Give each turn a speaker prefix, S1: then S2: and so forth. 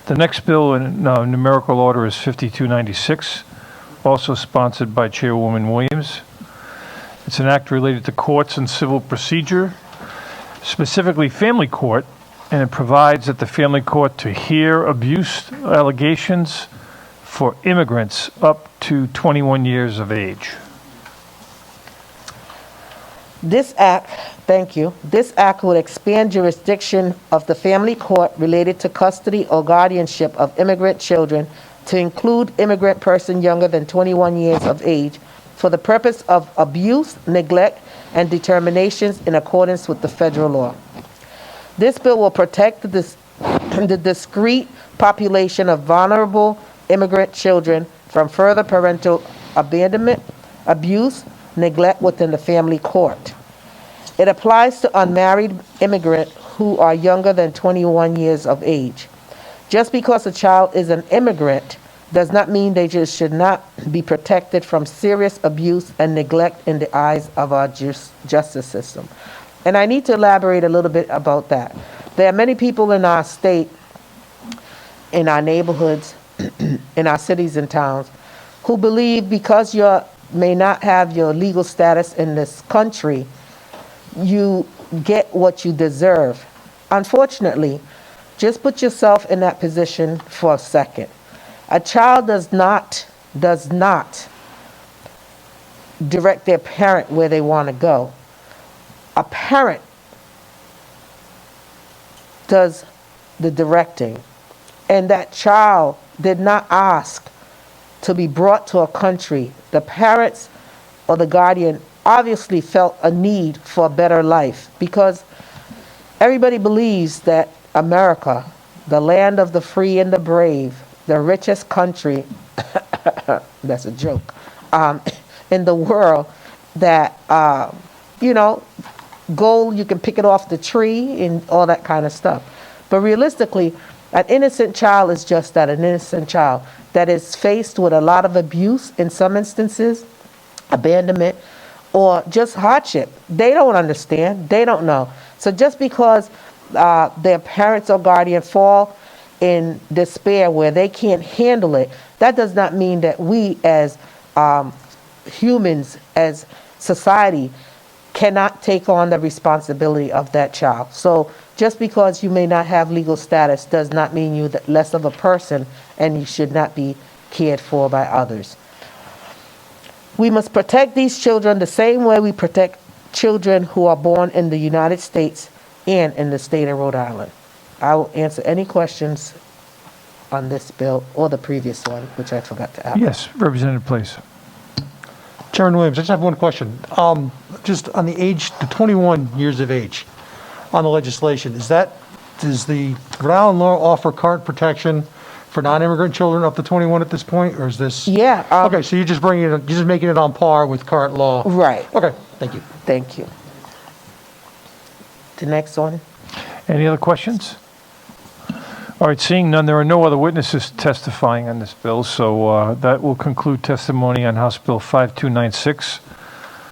S1: The next bill in numerical order is 5296, also sponsored by Chairwoman Williams. It's an act related to courts and civil procedure, specifically family court, and it provides that the family court to hear abuse allegations for immigrants up to 21 years of age.
S2: This act, thank you, this act would expand jurisdiction of the family court related to custody or guardianship of immigrant children to include immigrant person younger than 21 years of age for the purpose of abuse, neglect, and determinations in accordance with the federal law. This bill will protect the discrete population of vulnerable immigrant children from further parental abandonment, abuse, neglect within the family court. It applies to unmarried immigrants who are younger than 21 years of age. Just because a child is an immigrant does not mean they just should not be protected from serious abuse and neglect in the eyes of our justice system. And I need to elaborate a little bit about that. There are many people in our state, in our neighborhoods, in our cities and towns, who believe because you may not have your legal status in this country, you get what you deserve. Unfortunately, just put yourself in that position for a second. A child does not direct their parent where they want to go. A parent does the directing, and that child did not ask to be brought to a country. The parents or the guardian obviously felt a need for a better life, because everybody believes that America, the land of the free and the brave, the richest country, that's a joke, in the world, that, gold, you can pick it off the tree and all that kind of stuff. But realistically, an innocent child is just that, an innocent child that is faced with a lot of abuse in some instances, abandonment, or just hardship. They don't understand. They don't know. So just because their parents or guardian fall in despair where they can't handle it, that does not mean that we as humans, as society, cannot take on the responsibility of that child. So just because you may not have legal status does not mean you're less of a person and you should not be cared for by others. We must protect these children the same way we protect children who are born in the United States and in the state of Rhode Island. I will answer any questions on this bill or the previous one, which I forgot to ask.
S1: Yes, Representative, please.
S3: Chairman Williams, I just have one question. Just on the age, the 21 years of age on the legislation, does the Rhode Island law offer current protection for non-immigrant children up to 21 at this point, or is this?
S2: Yeah.
S3: Okay, so you're just making it on par with current law.
S2: Right.
S3: Okay, thank you.
S2: Thank you. The next one.
S1: Any other questions? All right, seeing none, there are no other witnesses testifying on this bill, so that will conclude testimony on House Bill 5296.